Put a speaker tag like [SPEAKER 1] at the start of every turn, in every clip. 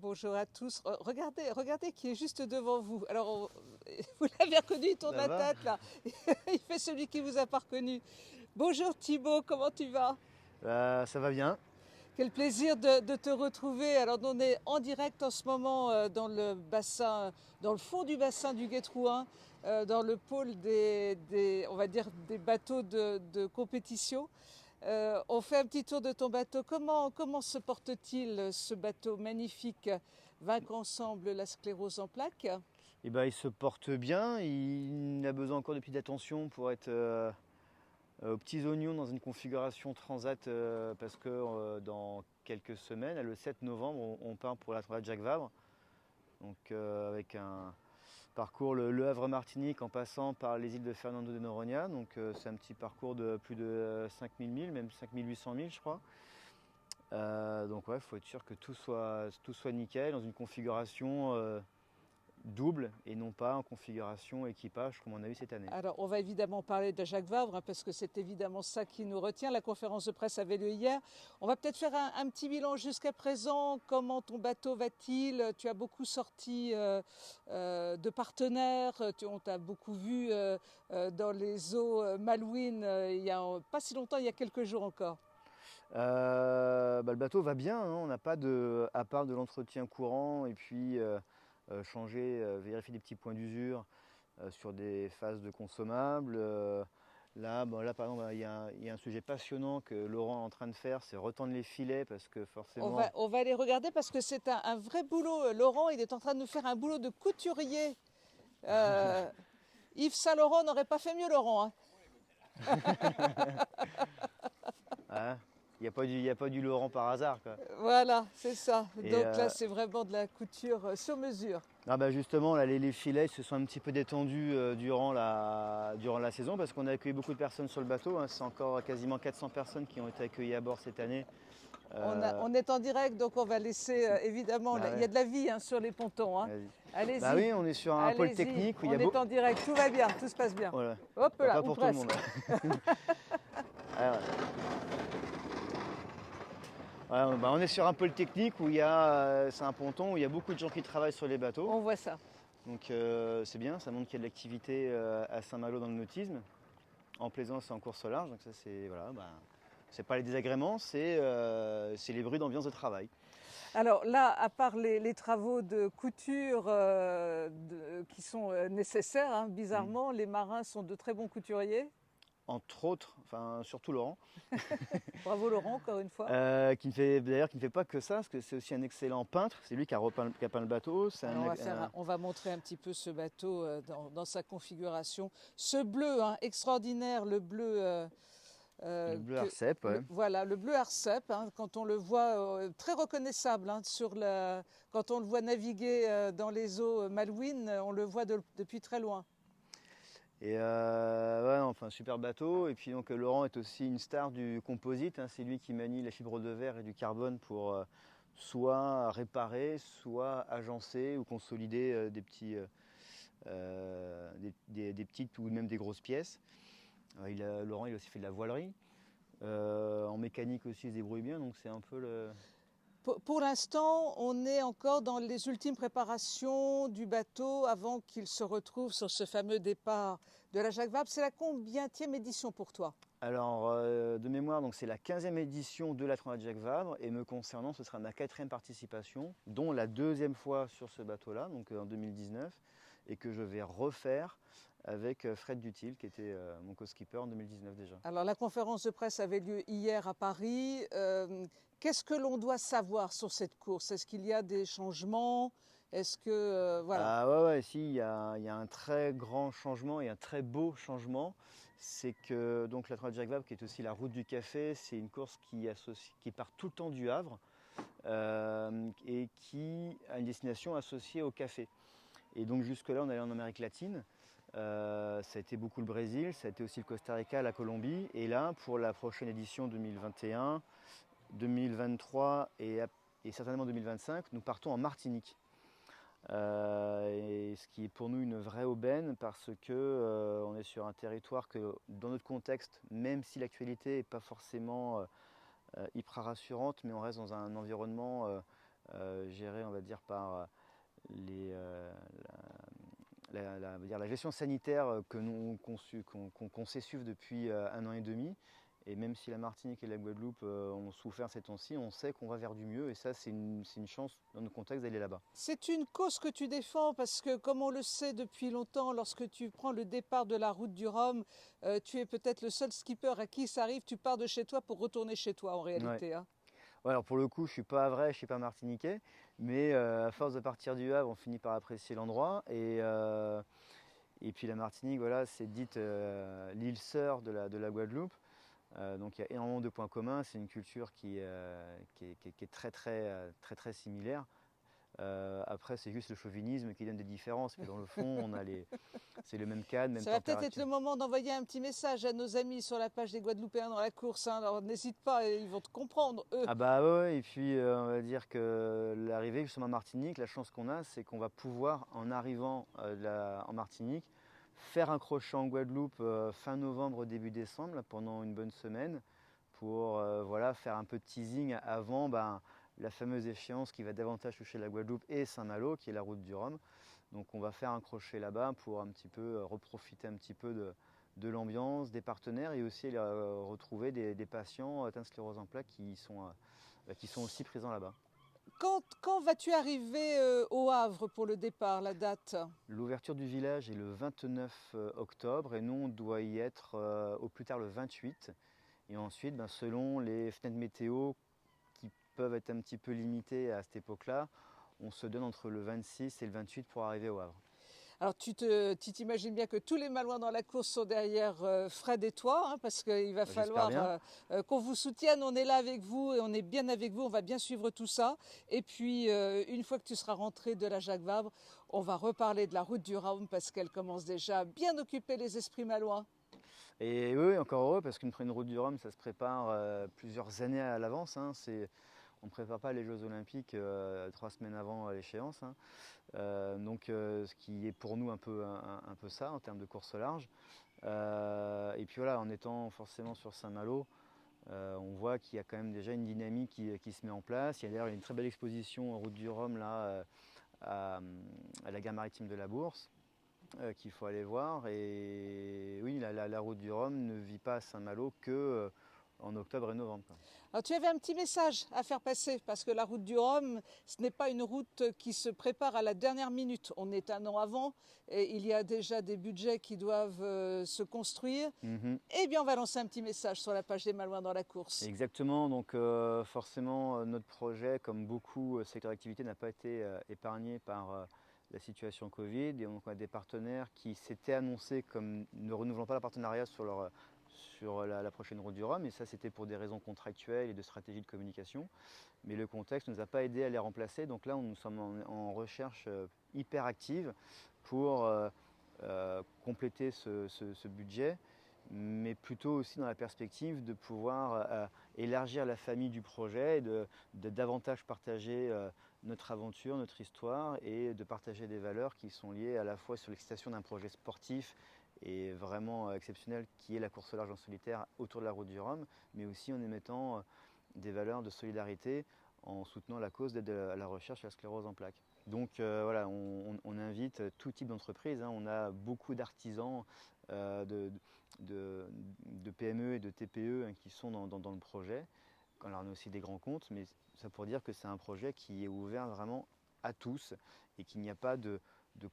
[SPEAKER 1] Bonjour à tous. Regardez qui est juste devant vous. Alors, vous l'avez reconnu, il tourne
[SPEAKER 2] Ça
[SPEAKER 1] la
[SPEAKER 2] va?
[SPEAKER 1] tête là. Il fait celui qui vous a pas reconnu. Bonjour Thibaut, comment tu vas?
[SPEAKER 2] Ça va bien.
[SPEAKER 1] Quel plaisir de te retrouver. Alors, on est en direct en ce moment dans le bassin, dans le fond du bassin du Guétrouin, dans le pôle on va dire, des bateaux de compétition. On fait un petit tour de ton bateau. Comment se porte-t-il ce bateau magnifique, Vaincre ensemble la sclérose en plaques?
[SPEAKER 2] Et ben, il se porte bien. Il a besoin encore de petites attentions pour être aux petits oignons dans une configuration transat parce que dans quelques semaines, le 7 novembre, on part pour la Transat Jacques Vabre. Donc avec un parcours le Havre-Martinique en passant par les îles de Fernando de Noronha. Donc c'est un petit parcours de plus de 5000 milles, même 5800 milles je crois. Donc ouais, il faut être sûr que tout soit nickel dans une configuration double et non pas en configuration équipage comme on a eu cette année.
[SPEAKER 1] Alors, on va évidemment parler de Jacques Vabre, hein, parce que c'est évidemment ça qui nous retient. La conférence de presse avait lieu hier. On va peut-être faire un petit bilan jusqu'à présent. Comment ton bateau va-t-il? Tu as beaucoup sorti de partenaires. On t'a beaucoup vu dans les eaux Malouines il y a pas si longtemps, il y a quelques jours encore.
[SPEAKER 2] Le bateau va bien, hein, on n'a pas à part de l'entretien courant et puis changer, vérifier des petits points d'usure sur des phases de consommables. Là, par exemple, il y a un sujet passionnant que Laurent est en train de faire, c'est retendre les filets parce que forcément.
[SPEAKER 1] On va aller regarder parce que c'est un vrai boulot. Laurent, il est en train de nous faire un boulot de couturier. Euh, Yves Saint-Laurent n'aurait pas fait mieux, Laurent, hein.
[SPEAKER 2] Hein, il y a pas du Laurent par hasard, quoi.
[SPEAKER 1] Voilà, c'est ça.
[SPEAKER 2] Et,
[SPEAKER 1] Donc là, c'est vraiment de la couture sur mesure.
[SPEAKER 2] justement, là, les filets se sont un petit peu détendus durant la saison parce qu'on a accueilli beaucoup de personnes sur le bateau, hein. C'est encore quasiment 400 personnes qui ont été accueillies à bord cette année.
[SPEAKER 1] On est en direct, donc on va laisser évidemment.
[SPEAKER 2] Bah
[SPEAKER 1] Il y a
[SPEAKER 2] ouais,
[SPEAKER 1] de la vie, hein, sur les pontons, hein.
[SPEAKER 2] vas-y. Bah
[SPEAKER 1] Allez-y,
[SPEAKER 2] oui, on est sur un pôle
[SPEAKER 1] allez-y.
[SPEAKER 2] technique où il y
[SPEAKER 1] On
[SPEAKER 2] a
[SPEAKER 1] est en direct, tout va bien, tout se passe bien.
[SPEAKER 2] voilà.
[SPEAKER 1] Hop
[SPEAKER 2] Bah,
[SPEAKER 1] là,
[SPEAKER 2] pas
[SPEAKER 1] ou
[SPEAKER 2] pour tout le monde.
[SPEAKER 1] presque.
[SPEAKER 2] Alors, on est sur un pôle technique où c'est un ponton où il y a beaucoup de gens qui travaillent sur les bateaux.
[SPEAKER 1] On voit ça.
[SPEAKER 2] Donc c'est bien, ça montre qu'il y a de l'activité à Saint-Malo dans le nautisme, en plaisance et en course au large. Donc ça c'est voilà, c'est pas les désagréments, c'est les bruits d'ambiance de travail.
[SPEAKER 1] Alors là, à part les travaux de couture qui sont nécessaires, hein,
[SPEAKER 2] Mm.
[SPEAKER 1] bizarrement, les marins sont de très bons couturiers.
[SPEAKER 2] Entre autres, enfin surtout Laurent,
[SPEAKER 1] Bravo Laurent, encore une fois.
[SPEAKER 2] qui ne fait pas que ça, parce que c'est aussi un excellent peintre. C'est lui qui a peint le bateau.
[SPEAKER 1] Alors on va montrer un petit peu ce bateau dans sa configuration. Ce bleu, hein, extraordinaire, le bleu.
[SPEAKER 2] Le bleu Arcep, ouais.
[SPEAKER 1] Voilà, le bleu Arcep, hein, quand on le voit, très reconnaissable, hein, quand on le voit naviguer dans les eaux malouines, on le voit depuis très loin.
[SPEAKER 2] Et ouais, enfin, un super bateau. Et puis donc Laurent est aussi une star du composite, hein. C'est lui qui manie la fibre de verre et du carbone pour soit réparer, soit agencer ou consolider des petites ou même des grosses pièces. Laurent, il a aussi fait de la voilerie. En mécanique aussi, il se débrouille bien. Donc c'est un peu le.
[SPEAKER 1] Pour l'instant, on est encore dans les ultimes préparations du bateau avant qu'il se retrouve sur ce fameux départ de la Jacques Vabre. C'est la combienième édition pour toi?
[SPEAKER 2] Alors, de mémoire, donc c'est la 15e édition de la Transat Jacques Vabre et me concernant, ce sera ma 4e participation, dont la 2e fois sur ce bateau-là, donc en 2019, et que je vais refaire avec Fred Dutil, qui était mon co-skipper en 2019 déjà.
[SPEAKER 1] Alors la conférence de presse avait lieu hier à Paris. Qu'est-ce que l'on doit savoir sur cette course? Est-ce qu'il y a des changements? Est-ce que voilà.
[SPEAKER 2] Ah ouais, ouais, si, il y a un très grand changement et un très beau changement. C'est que donc la Transat Jacques Vabre, qui est aussi la route du café, c'est une course qui part tout le temps du Havre et qui a une destination associée au café. Et donc jusque-là, on allait en Amérique latine. Ça a été beaucoup le Brésil, ça a été aussi le Costa Rica, la Colombie. Et là, pour la prochaine édition 2021, 2023 et certainement 2025, nous partons en Martinique. Et ce qui est pour nous une vraie aubaine parce que on est sur un territoire que dans notre contexte, même si l'actualité n'est pas forcément hyper rassurante, mais on reste dans un environnement géré, on va dire, par les, la gestion sanitaire qu'on sait suivre depuis 1 an et demi. Et même si la Martinique et la Guadeloupe ont souffert ces temps-ci, on sait qu'on va vers du mieux. Et ça, c'est une chance dans nos contextes d'aller là-bas.
[SPEAKER 1] C'est une cause que tu défends parce que, comme on le sait depuis longtemps, lorsque tu prends le départ de la route du Rhum, tu es peut-être le seul skipper à qui ça arrive, tu pars de chez toi pour retourner chez toi en réalité.
[SPEAKER 2] Ouais.
[SPEAKER 1] Hein.
[SPEAKER 2] Ouais, alors pour le coup, je suis pas vrai, je suis pas martiniquais, mais à force de partir du Havre, on finit par apprécier l'endroit. Et puis la Martinique, voilà, c'est dite l'île sœur de la Guadeloupe. Donc il y a énormément de points communs. C'est une culture qui est très similaire. Après, c'est juste le chauvinisme qui donne des différences. Mais dans le fond, c'est le même cadre, même
[SPEAKER 1] Ça va peut-être être
[SPEAKER 2] température.
[SPEAKER 1] le moment d'envoyer un petit message à nos amis sur la page des Guadeloupéens dans la course. Hein. Alors n'hésite pas, ils vont te comprendre, eux.
[SPEAKER 2] Ah bah ouais, et puis on va dire que l'arrivée justement en Martinique, la chance qu'on a, c'est qu'on va pouvoir, en arrivant en Martinique, faire un crochet en Guadeloupe fin novembre, début décembre, là, pendant une bonne semaine, pour voilà, faire un peu de teasing avant la fameuse échéance qui va davantage toucher la Guadeloupe et Saint-Malo, qui est la route du Rhum. Donc on va faire un crochet là-bas pour un petit peu reprofiter un petit peu de l'ambiance, des partenaires et aussi retrouver des patients atteints de sclérose en plaques qui sont aussi présents là-bas.
[SPEAKER 1] Quand vas-tu arriver au Havre pour le départ, la date?
[SPEAKER 2] L'ouverture du village est le 29 octobre et nous on doit y être au plus tard le 28. Et ensuite, selon les fenêtres météo qui peuvent être un petit peu limitées à cette époque-là, on se donne entre le 26 et le 28 pour arriver au Havre.
[SPEAKER 1] Alors tu t'imagines bien que tous les Malouins dans la course sont derrière Fred et toi, hein, parce qu'il va falloir qu'on vous soutienne. On est là avec vous et on est bien avec vous. On va bien suivre tout ça. Et puis, une fois que tu seras rentré de la Jacques Vabre, on va reparler de la route du Rhum parce qu'elle commence déjà à bien occuper les esprits malouins.
[SPEAKER 2] Et oui, encore heureux, parce qu'une route du Rhum, ça se prépare plusieurs années à l'avance. Hein. On ne prépare pas les Jeux Olympiques 3 semaines avant l'échéance. Hein. Ce qui est pour nous un peu ça en termes de course au large. Et puis voilà, en étant forcément sur Saint-Malo, on voit qu'il y a quand même déjà une dynamique qui se met en place. Il y a d'ailleurs une très belle exposition en route du Rhum là, à la gare maritime de la Bourse. Qu'il faut aller voir. Et oui, la route du Rhum ne vit pas à Saint-Malo que en octobre et novembre. Quoi.
[SPEAKER 1] Alors tu avais un petit message à faire passer parce que la route du Rhum, ce n'est pas une route qui se prépare à la dernière minute. On est 1 an avant et il y a déjà des budgets qui doivent se construire. Eh bien, on va lancer un petit message sur la page des Malouins dans la course.
[SPEAKER 2] Exactement. Donc forcément, notre projet, comme beaucoup secteurs d'activité, n'a pas été épargné par la situation Covid. Et donc on a des partenaires qui s'étaient annoncés comme ne renouvelant pas leur partenariat sur la prochaine route du Rhum, et ça c'était pour des raisons contractuelles et de stratégie de communication. Mais le contexte ne nous a pas aidé à les remplacer, donc là nous sommes en recherche hyper active pour compléter ce budget, mais plutôt aussi dans la perspective de pouvoir élargir la famille du projet et de davantage partager notre aventure, notre histoire et de partager des valeurs qui sont liées à la fois sur l'excitation d'un projet sportif et vraiment exceptionnel qui est la course au large en solitaire autour de la route du Rhum, mais aussi en émettant des valeurs de solidarité en soutenant la cause d'aide à la recherche à la sclérose en plaques. Donc voilà, on invite tout type d'entreprise. Hein. On a beaucoup d'artisans, de PME et de TPE hein, qui sont dans le projet. Alors, on a aussi des grands comptes, mais ça pour dire que c'est un projet qui est ouvert vraiment à tous et qu'il n'y a pas de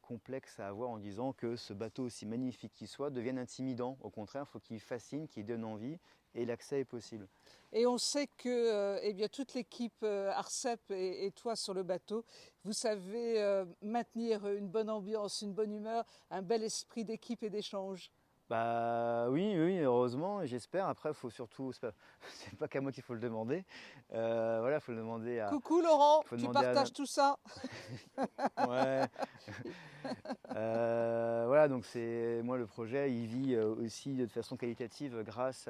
[SPEAKER 2] complexe à avoir en disant que ce bateau, aussi magnifique qu'il soit, devienne intimidant. Au contraire, il faut qu'il fascine, qu'il donne envie et l'accès est possible.
[SPEAKER 1] Et on sait que eh bien, toute l'équipe Arcep et toi sur le bateau, vous savez maintenir une bonne ambiance, une bonne humeur, un bel esprit d'équipe et d'échange.
[SPEAKER 2] Bah oui, heureusement, j'espère. Après, faut surtout, c'est pas qu'à moi qu'il faut le demander. Voilà, faut le demander à.
[SPEAKER 1] Coucou Laurent,
[SPEAKER 2] Faut
[SPEAKER 1] tu
[SPEAKER 2] demander à.
[SPEAKER 1] partages tout ça.
[SPEAKER 2] Ouais. Voilà, donc c'est moi le projet, il vit aussi de façon qualitative grâce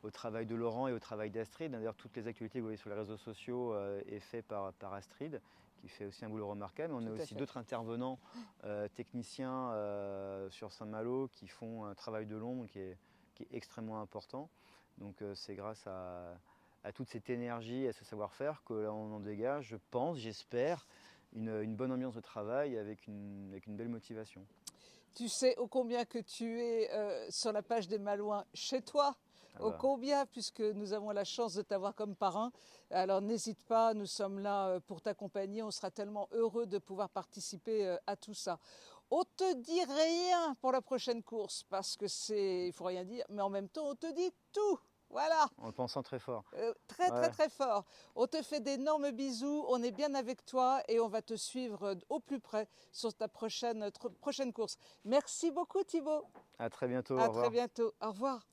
[SPEAKER 2] au travail de Laurent et au travail d'Astrid. D'ailleurs, toutes les actualités que vous voyez sur les réseaux sociaux est fait par Astrid, qui fait aussi un boulot remarquable. On a aussi d'autres intervenants techniciens sur Saint-Malo qui font un travail de l'ombre qui est extrêmement important. Donc c'est grâce à à toute cette énergie, à ce savoir-faire, que là on en dégage, je pense, j'espère, une bonne ambiance de travail avec une belle motivation.
[SPEAKER 1] Tu sais ô combien que tu es sur la page des Malouins chez toi,
[SPEAKER 2] Ah
[SPEAKER 1] ô
[SPEAKER 2] bah,
[SPEAKER 1] combien, puisque nous avons la chance de t'avoir comme parrain. Alors n'hésite pas, nous sommes là pour t'accompagner. On sera tellement heureux de pouvoir participer à tout ça. On te dit rien pour la prochaine course, parce que c'est, il faut rien dire, mais en même temps, on te dit tout. Voilà.
[SPEAKER 2] en le pensant très fort.
[SPEAKER 1] Très très
[SPEAKER 2] Ouais,
[SPEAKER 1] très fort. On te fait d'énormes bisous, on est bien avec toi et on va te suivre au plus près sur ta prochaine course. Merci beaucoup Thibaut.
[SPEAKER 2] à très bientôt, au
[SPEAKER 1] À très
[SPEAKER 2] revoir.
[SPEAKER 1] bientôt. Au revoir.